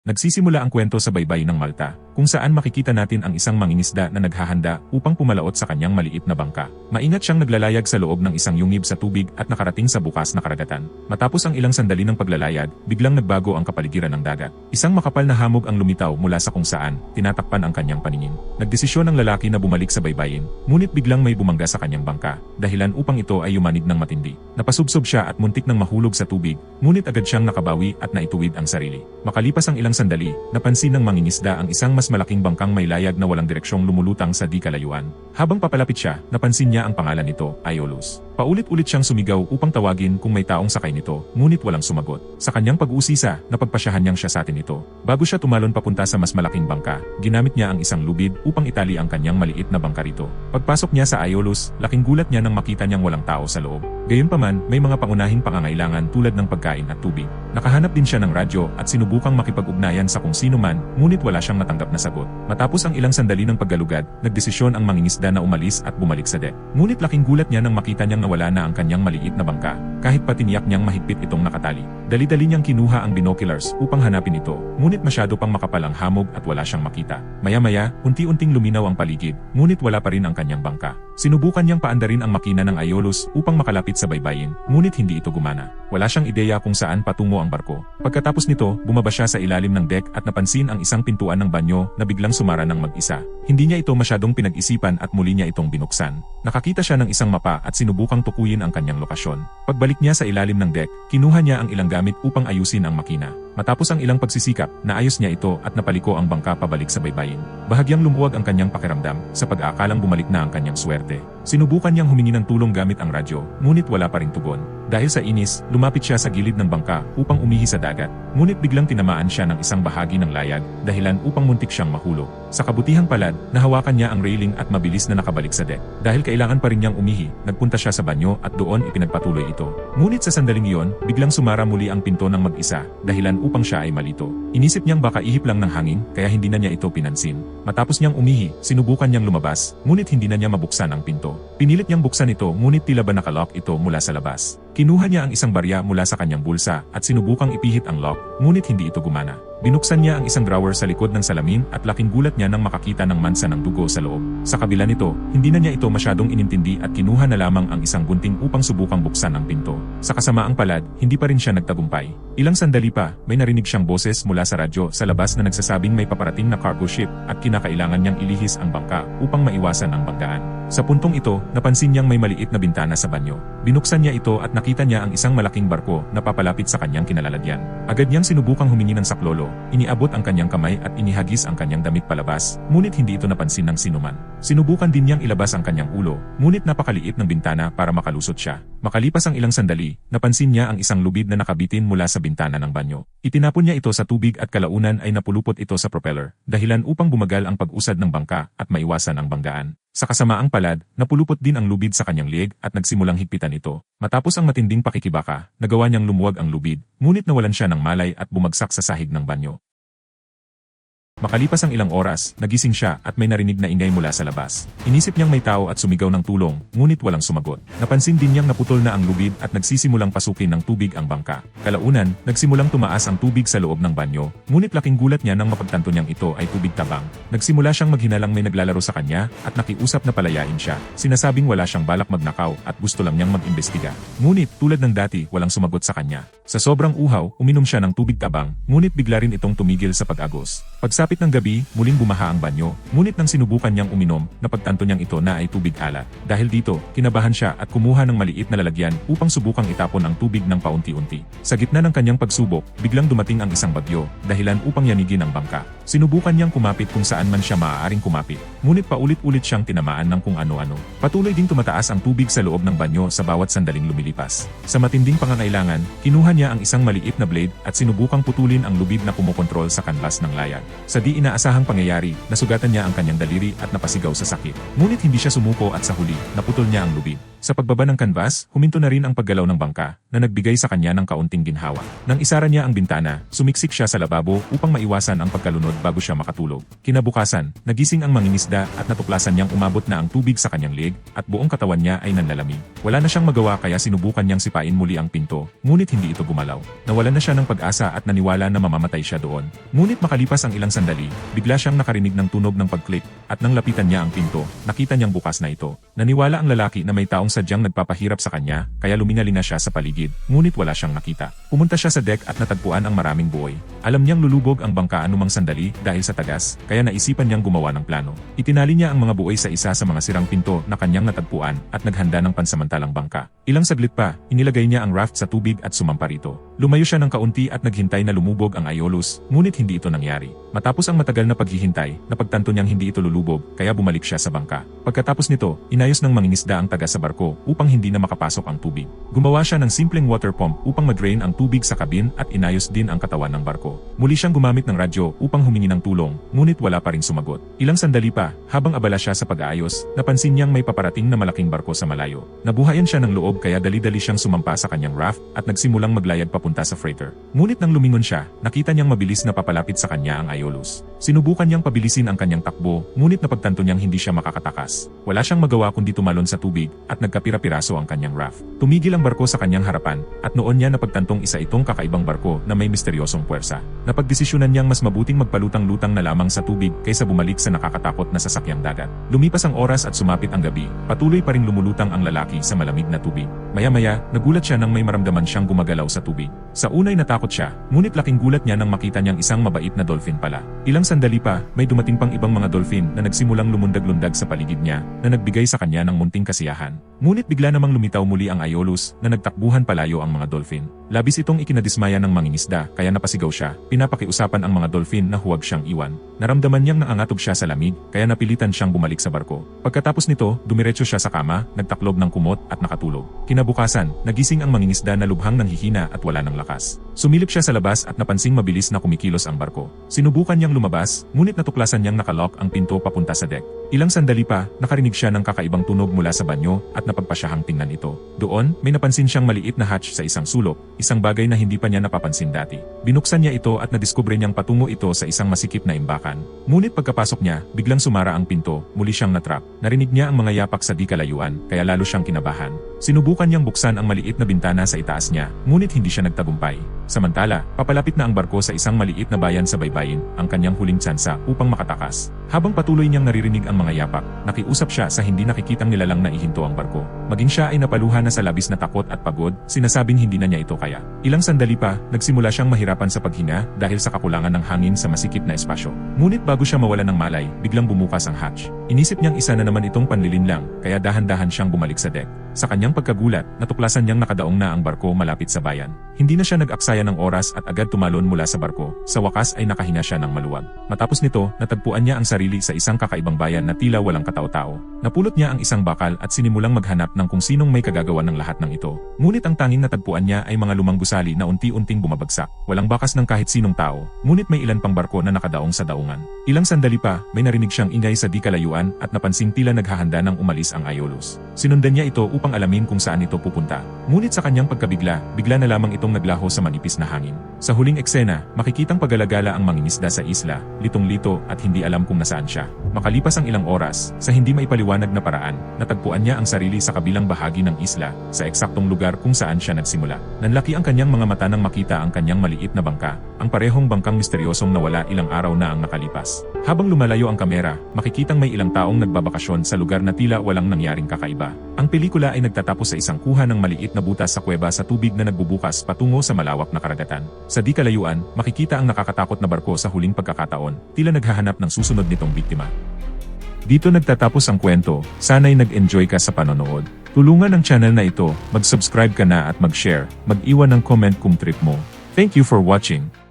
Nagsisimula ang kwento sa baybayin ng Malta, kung saan makikita natin ang isang mangingisda na naghahanda upang pumalaot sa kanyang maliit na bangka. Maingat siyang naglalayag sa loob ng isang yungib sa tubig at nakarating sa bukas na karagatan. Matapos ang ilang sandali ng paglalayag, biglang nagbago ang kapaligiran ng dagat. Isang makapal na hamog ang lumitaw mula sa kung saan, tinatakpan ang kanyang paningin. Nagdesisyon ang lalaki na bumalik sa baybayin, ngunit biglang may bumangga sa kanyang bangka, dahilan upang ito ay yumanig ng matindi. Napasubsob siya at muntik nang mahulog sa tubig, ngunit agad siyang nakabawi at naituwid ang sarili. Makalipas ang ilang sandali, napansin ng mangingisda ang isang mas malaking bangkang may layag na walang direksyong lumulutang sa di kalayuan. Habang papalapit siya, napansin niya ang pangalan nito, Aeolus. Paulit-ulit siyang sumigaw upang tawagin kung may taong sakay nito, ngunit walang sumagot. Sa kanyang pag-uusisa, napagpasyahan niyang siya sa atin ito. Bago siya tumalon papunta sa mas malaking bangka, ginamit niya ang isang lubid upang itali ang kanyang maliit na bangka rito. Pagpasok niya sa Aeolus, laking gulat niya nang makita niyang walang tao sa loob. Gayunpaman, may mga pangunahing pangangailangan tulad ng pagkain at tubig. Nakahanap din siya ng radyo at sinubukang makipag-ugnayan sa kung sino man, ngunit wala siyang natanggap na sagot. Matapos ang ilang sandali ng paggalugad, nagdesisyon ang mangingisda na umalis at bumalik sa deck. Ngunit laking gulat niya nang makita niyang nawala na ang kanyang maliit na bangka, kahit pa tiniyak niyang mahigpit itong nakatali. Dali-dali niyang kinuha ang binoculars upang hanapin ito, ngunit masyado pang makapal ang hamog at wala siyang makita. Maya-maya, unti-unting luminaw ang paligid, ngunit wala pa rin ang kanyang bangka. Sinubukan niyang paandarin ang makina ng Aeolus upang makalapit sa baybayin, ngunit hindi ito gumana. Wala siyang ideya kung saan patungo ang barko. Pagkatapos nito, bumaba siya sa ilalim ng deck at napansin ang isang pintuan ng banyo na biglang sumara ng mag-isa. Hindi niya ito masyadong pinag-isipan at muli niya itong binuksan. Nakakita siya ng isang mapa at sinubukang tukuyin ang kanyang lokasyon. Pagbalik niya sa ilalim ng deck, kinuha niya ang ilang gamit upang ayusin ang makina. Matapos ang ilang pagsisikap, naayos niya ito at napaliko ang bangka pabalik sa baybayin. Bahagyang lumuwag ang kanyang pakiramdam sa pag-aakalang bumalik na ang kanyang swerte. Sinubukan niyang humingi ng tulong gamit ang radyo, ngunit wala pa ring tugon. Dahil sa inis, lumapit siya sa gilid ng bangka upang umihi sa dagat, ngunit biglang tinamaan siya ng isang bahagi ng layag, dahilan upang muntik siyang mahulog. Sa kabutihang palad, nahawakan niya ang railing at mabilis na nakabalik sa deck. Dahil kailangan pa rin niyang umihi, nagpunta siya sa banyo at doon ipinagpatuloy ito. Ngunit sa sandaling iyon, biglang sumara muli ang pinto ng mag-isa, dahilan upang siya ay malito. Inisip niyang baka ihip lang ng hangin, kaya hindi na niya ito pinansin. Matapos niyang umihi, sinubukan niyang lumabas, ngunit hindi na niya mabuksan ang pinto. Pinilit niyang buksan ito, ngunit tila ba nakalock ito mula sa labas. Kinuha niya ang isang barya mula sa kanyang bulsa at sinubukang ipihit ang lock, ngunit hindi ito gumana. Binuksan niya ang isang drawer sa likod ng salamin at laking gulat niya nang makakita ng mansa ng dugo sa loob. Sa kabila nito, hindi na niya ito masyadong inintindi at kinuha na lamang ang isang gunting upang subukang buksan ang pinto. Sa kasamaang palad, hindi pa rin siya nagtagumpay. Ilang sandali pa, may narinig siyang boses mula sa radyo sa labas na nagsasabing may paparating na cargo ship at kinakailangan niyang ilihis ang bangka upang maiwasan ang banggaan. Sa puntong ito, napansin niyang may maliit na bintana sa banyo. Binuksan niya ito at nakita niya ang isang malaking barko na papalapit sa kanyang kinalalagyan. Agad niyang sinubukang humingi ng saklolo. Iniabot ang kanyang kamay at inihagis ang kanyang damit palabas, ngunit hindi ito napansin ng sinuman. Sinubukan din niyang ilabas ang kanyang ulo, ngunit napakaliit ng bintana para makalusot siya. Makalipas ang ilang sandali, napansin niya ang isang lubid na nakabitin mula sa bintana ng banyo. Itinapon niya ito sa tubig at kalaunan ay napulupot ito sa propeller, dahilan upang bumagal ang pag-usad ng bangka at maiwasan ang banggaan. Sa kasamaang palad, napulupot din ang lubid sa kanyang liig at nagsimulang higpitan ito. Matapos ang matinding pakikibaka, nagawa niyang lumuwag ang lubid, ngunit nawalan siya ng malay at bumagsak sa sahig ng banyo. Makalipas ang ilang oras, nagising siya at may narinig na ingay mula sa labas. Inisip niyang may tao at sumigaw ng tulong, ngunit walang sumagot. Napansin din niyang naputol na ang lubid at nagsisimulang pasukin ng tubig ang bangka. Kalaunan, nagsimulang tumaas ang tubig sa loob ng banyo, ngunit laking gulat niya nang mapagtanto niyang ito ay tubig tabang. Nagsimula siyang maghinalang may naglalaro sa kanya at nakiusap na palayain siya. Sinasabing wala siyang balak magnakaw at gusto lang niyang mag-imbestiga. Ngunit tulad ng dati, walang sumagot sa kanya. Sa sobrang uhaw, uminom siya ng tubig tabang, ngunit bigla rin itong tumigil sa pag-agos. Pagsapit ng gabi, muling bumaha ang banyo, ngunit nang sinubukan niyang uminom, napagtanto niyang ito na ay tubig alat. Dahil dito, kinabahan siya at kumuha ng maliit na lalagyan upang subukang itapon ang tubig ng paunti-unti. Sa gitna ng kanyang pagsubok, biglang dumating ang isang bagyo, dahilan upang yanigin ang bangka. Sinubukan niyang kumapit kung saan man siya maaaring kumapit, ngunit paulit-ulit siyang tinamaan ng kung ano-ano. Patuloy ding tumataas ang tubig sa loob ng banyo sa bawat sandaling lumilipas. Sa matinding pangangailangan, kinuha niya ang isang maliit na blade at sinubukang putulin ang lubid na kumokontrol sa kanvas ng layag. Sa di inaasahang pangyayari, nasugatan niya ang kanyang daliri at napasigaw sa sakit. Ngunit hindi siya sumuko at sa huli, naputol niya ang lubid. Sa pagbaba ng kanvas, huminto na rin ang paggalaw ng bangka, na nagbigay sa kanya ng kaunting ginhawa. Nang isara niya ang bintana, sumiksik siya sa lababo upang maiwasan ang pagkalunod sumunod bago siya makatulog. Kinabukasan, nagising ang mangingisda at natuklasan niyang umabot na ang tubig sa kanyang leg at buong katawan niya ay nanlalamig. Wala na siyang magawa kaya sinubukan niyang sipain muli ang pinto, ngunit hindi ito gumalaw. Nawalan na siya ng pag-asa at naniwala na mamamatay siya doon. Ngunit makalipas ang ilang sandali, bigla siyang nakarinig ng tunog ng pag-click at nang lapitan niya ang pinto, nakita niyang bukas na ito. Naniwala ang lalaki na may taong sadyang nagpapahirap sa kanya, kaya lumingali na siya sa paligid, ngunit wala siyang nakita. Pumunta siya sa deck at natagpuan ang maraming buoy. Alam niyang lulubog ang bangka anumang sandali dahil sa tagas, kaya naisipan niyang gumawa ng plano. Itinali niya ang mga buoy sa isa sa mga sirang pinto na kanyang natagpuan at naghanda ng pansamantalang bangka. Ilang saglit pa, inilagay niya ang raft sa tubig at sumampa rito. Lumayo siya ng kaunti at naghintay na lumubog ang Aeolus, ngunit hindi ito nangyari. Matapos ang matagal na paghihintay, napagtanto niyang hindi ito lulubog, kaya bumalik siya sa bangka. Pagkatapos nito, inayos ng mangingisda ang taga sa barko upang hindi na makapasok ang tubig. Gumawa siya ng simpleng water pump upang madrain ang tubig sa kabin at inayos din ang katawan ng barko. Muli siyang gumamit ng radyo upang humingi ng tulong, ngunit wala pa ring sumagot. Ilang sandali pa, habang abala siya sa pag-aayos, napansin niyang may paparating na malaking barko sa malayo. Nabuhayan siya ng loob kaya dali-dali siyang sumampa sa kanyang raft at nagsimulang maglayag papunta sa freighter. Ngunit nang lumingon siya, nakita niyang mabilis na papalapit sa kanya ang Aeolus. Sinubukan niyang pabilisin ang kanyang takbo, ngunit napagtanto niyang hindi siya makakatakas. Wala siyang magawa kundi tumalon sa tubig at nagkapira-piraso ang kanyang raft. Tumigil ang barko sa kanyang harapan at noon niya napagtantong isa itong kakaibang barko na may misteryosong puwersa. Napagdesisyonan niyang mas mabuting magpalutang-lutang na lamang sa tubig kaysa bumalik sa nakakatakot na sasakyang dagat. Lumipas ang oras at sumapit ang gabi, patuloy pa ring lumulutang ang lalaki sa malamig na tubig. Maya-maya, nagulat siya nang may maramdaman siyang gumagalaw sa tubig. Sa unay natakot siya, ngunit laking gulat niya nang makita niyang isang mabait na dolphin pala. Ilang sandali pa, may dumating pang ibang mga dolphin na nagsimulang lumundag-lundag sa paligid niya, na nagbigay sa kanya ng munting kasiyahan. Ngunit bigla namang lumitaw muli ang Aeolus na nagtakbuhan palayo ang mga dolphin. Labis itong ikinadismaya ng mangingisda, kaya napasigaw siya, pinapakiusapan ang mga dolphin na huwag siyang iwan. Naramdaman niyang naangatog siya sa lamig, kaya napilitan siyang bumalik sa barko. Pagkatapos nito, dumiretso siya sa kama, nagtaklob ng kumot at nakatulog. Kinabukasan, nagising ang mangingisda na lubhang nanghihina at wala ng lakas. Sumilip siya sa labas at napansing mabilis na kumikilos ang barko. Sinubukan niyang lumabas, ngunit natuklasan niyang nakalock ang pinto papunta sa deck. Ilang sandali pa, nakarinig siya ng kakaibang tunog mula sa banyo at napagpasyahang tingnan ito. Doon, may napansin siyang maliit na hatch sa isang sulok, isang bagay na hindi pa niya napapansin dati. Binuksan niya ito at nadiskubre niyang patungo ito sa isang masikip na imbakan. Ngunit pagkapasok niya, biglang sumara ang pinto, muli siyang natrap. Narinig niya ang mga yapak sa di kalayuan, kaya lalo siyang kinabahan. Sinubukan niyang buksan ang maliit na bintana sa itaas niya, ngunit hindi siya nagtagumpay. Samantala, papalapit na ang barko sa isang maliit na bayan sa baybayin, ang kanyang huling tsansa upang makatakas. Habang patuloy niyang naririnig ang mga yapak, nakiusap siya sa hindi nakikitang nilalang na ihinto ang barko. Maging siya ay napaluha na sa labis na takot at pagod, sinasabing hindi na niya ito kaya. Ilang sandali pa, nagsimula siyang mahirapan sa paghinga dahil sa kakulangan ng hangin sa masikip na espasyo. Ngunit bago siya mawala ng malay, biglang bumukas ang hatch. Inisip niyang isa na naman itong panlilinlang, kaya dahan-dahan siyang bumalik sa deck. Sa kanyang pagkagulat, natuklasan niyang nakadaong na ang barko malapit sa bayan. Hindi na siya nag-aksaya ng oras at agad tumalon mula sa barko. Sa wakas ay nakahinga siya ng maluwag. Matapos nito, natagpuan niya ang sarili sa isang kakaibang bayan na tila walang katao-tao. Napulot niya ang isang bakal at sinimulang maghanap ng kung sinong may kagagawa ng lahat ng ito. Ngunit ang tanging natagpuan niya ay mga lumang gusali na unti-unting bumabagsak. Walang bakas ng kahit sinong tao, ngunit may ilan pang barko na nakadaong sa daungan. Ilang sandali pa, may narinig siyang ingay sa di kalayuan at napansing tila naghahanda ng umalis ang Aeolus. Sinundan niya ito upang alamin kung saan ito pupunta. Ngunit sa kanyang pagkabigla, bigla na lamang itong naglaho sa manipis na hangin. Sa huling eksena, makikitang pagalagala ang mangingisda sa isla, litong-lito at hindi alam kung nasaan siya. Makalipas ang ilang oras, sa hindi maipaliwanag na paraan, natagpuan niya ang sarili sa kabilang bahagi ng isla, sa eksaktong lugar kung saan siya nagsimula. Nanlaki ang kanyang mga mata nang makita ang kanyang maliit na bangka, ang parehong bangkang misteryosong nawala ilang araw na ang nakalipas. Habang lumalayo ang kamera, makikitang may ilang taong nagbabakasyon sa lugar na tila walang nangyaring kakaiba. Ang pelikula ay nagtatapos sa isang kuha ng maliit na butas sa kuweba sa tubig na nagbubukas patungo sa malawak na karagatan. Sa di kalayuan, makikita ang nakakatakot na barko sa huling pagkakataon, tila naghahanap ng susunod nitong biktima. Dito nagtatapos ang kwento, sana'y nag-enjoy ka sa panonood. Tulungan ang channel na ito, mag-subscribe ka na at mag-share, mag-iwan ng comment kung trip mo. Thank you for watching.